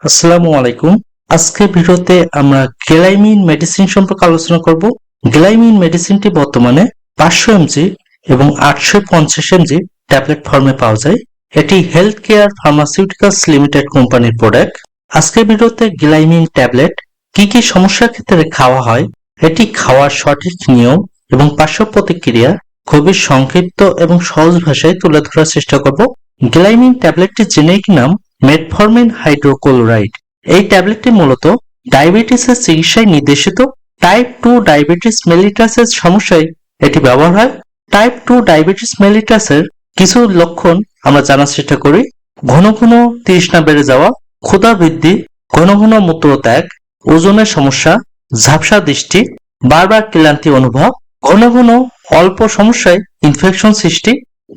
আসসালামু আলাইকুম। আজকে ভিডিওতে আমরা গ্লাইমিন মেডিসিন সম্পর্কে আলোচনা করব। গ্লাইমিন মেডিসিনটি বর্তমানে 500 এমজি এবং 850 এমজি ট্যাবলেট ফর্মে পাওয়া যায়। এটি হেলথ কেয়ার ফার্মাসিউটিক্যালস লিমিটেড কোম্পানির প্রোডাক্ট। আজকের ভিডিওতে গ্লাইমিন ট্যাবলেট কি কি সমস্যার ক্ষেত্রে খাওয়া হয়, এটি খাওয়ার সঠিক নিয়ম এবং পার্শ্ব প্রতিক্রিয়া খুবই সংক্ষিপ্ত এবং সহজ ভাষায় তুলে ধরার চেষ্টা করব। গ্লাইমিন ট্যাবলেটটির জেনেরিক নাম মেটফর্মিন হাইড্রোক্লোরাইড। এই ট্যাবলেটটি মূলত ডায়াবেটিসের চিকিৎসায় নির্দেশিত। টাইপ 2 ডায়াবেটিস মেলিটাসের সমস্যায় এটি ব্যবহার হয়। টাইপ 2 ডায়াবেটিস মেলিটাসের কিছু লক্ষণ আমরা জানার চেষ্টা করি। ঘন ঘন তৃষ্ণা বেড়ে যাওয়া, ক্ষুধা বৃদ্ধি, ঘন ঘন মূত্রত্যাগ, ওজনের সমস্যা, ঝাপসা দৃষ্টি, বারবার ক্লান্তি অনুভব, ঘন ঘন অল্প সমস্যায় ইনফেকশন সৃষ্টি,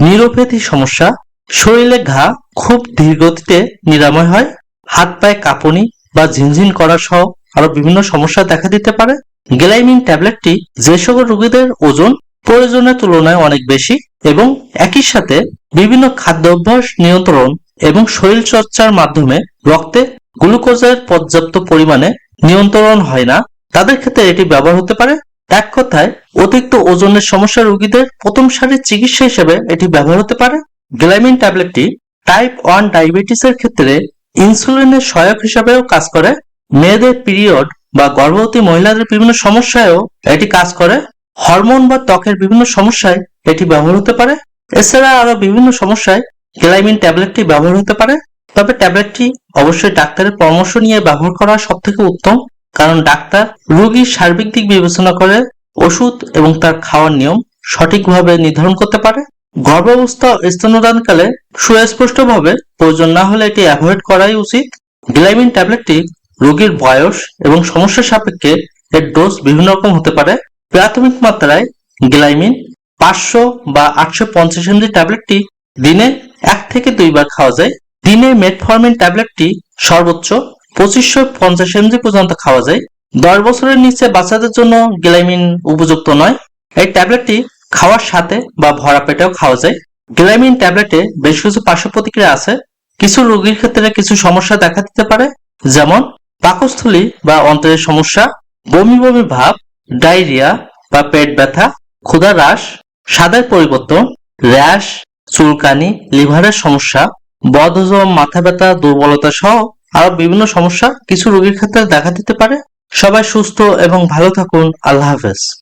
নিউরোপ্যাথি সমস্যা, শরীরে ঘা খুব ধীরগতিতে নিরাময় হয়, হাত পায়ে কাঁপুনি বা ঝিনঝিন করা সহ আরো বিভিন্ন সমস্যা দেখা দিতে পারে। গ্লাইমিন ট্যাবলেটটি যে সকল রোগীদের ওজন প্রয়োজনের তুলনায় অনেক বেশি এবং একই সাথে বিভিন্ন খাদ্যাভ্যাস নিয়ন্ত্রণ এবং শরীর চর্চার মাধ্যমে রক্তে গ্লুকোজের পর্যাপ্ত পরিমাণে নিয়ন্ত্রণ হয় না, তাদের ক্ষেত্রে এটি ব্যবহার হতে পারে। এক কথায় অতিরিক্ত ওজনের সমস্যা রোগীদের প্রথম সারির চিকিৎসা হিসেবে এটি ব্যবহার হতে পারে। গ্লাইমিন ট্যাবলেটটি টাইপ 1 ডায়াবেটিসের ক্ষেত্রে ইনসুলিনের সহায়ক হিসাবেও কাজ করে। মেয়েদের পিরিয়ড বা গর্ভবতী মহিলাদের বিভিন্ন সমস্যায়ও এটি কাজ করে। হরমোন বা ত্বকের বিভিন্ন সমস্যায় এটি ব্যবহার হতে পারে। এছাড়া আরো বিভিন্ন সমস্যায় গ্লাইমিন ট্যাবলেটটি ব্যবহার হতে পারে। তবে ট্যাবলেটটি অবশ্যই ডাক্তারের পরামর্শ নিয়ে ব্যবহার করা সবথেকে উত্তম, কারণ ডাক্তার রোগীর সার্বিক দিক বিবেচনা করে ওষুধ এবং তার খাওয়ার নিয়ম সঠিকভাবে নির্ধারণ করতে পারে। গর্ভাবস্থা ও স্তন্যদানকালে সুস্পষ্টভাবে প্রয়োজন না হলে এটি অ্যাভয়েড করাই উচিত। গ্লাইমিন ট্যাবলেটটি রোগীর বয়স এবং সমস্যা সাপেক্ষে এর ডোজ বিভিন্ন রকম হতে পারে। প্রাথমিক মাত্রায় গ্লাইমিন 500 বা 850 এমজি ট্যাবলেটটি দিনে 1 থেকে 2 বার খাওয়া যায়। দিনে মেটফর্মিন ট্যাবলেটটি সর্বোচ্চ 2550 এমজি পর্যন্ত খাওয়া যায়। 10 বছরের নিচে বাচ্চাদের জন্য গ্লাইমিন উপযুক্ত নয়। এই ট্যাবলেটটি খাওয়ার সাথে বা ভরা পেটেও খাওয়া যায়। গ্লাইমিন ট্যাবলেটে বেশ কিছু পার্শ্ব প্রতিক্রিয়া আছে। কিছু রোগীর ক্ষেত্রে কিছু সমস্যা দেখা দিতে পারে, যেমন পাকস্থলী বা অন্ত্রের সমস্যা, বমি বমি ভাব, ডায়রিয়া বা পেট ব্যথা, ক্ষুধা হ্রাস, স্বাদের পরিবর্তন, র্যাশ, চুলকানি, লিভারের সমস্যা, বদহজম, মাথা ব্যথা, দুর্বলতা সহ আরো বিভিন্ন সমস্যা কিছু রোগীর ক্ষেত্রে দেখা দিতে পারে। সবাই সুস্থ এবং ভালো থাকুন। আল্লাহ হাফেজ।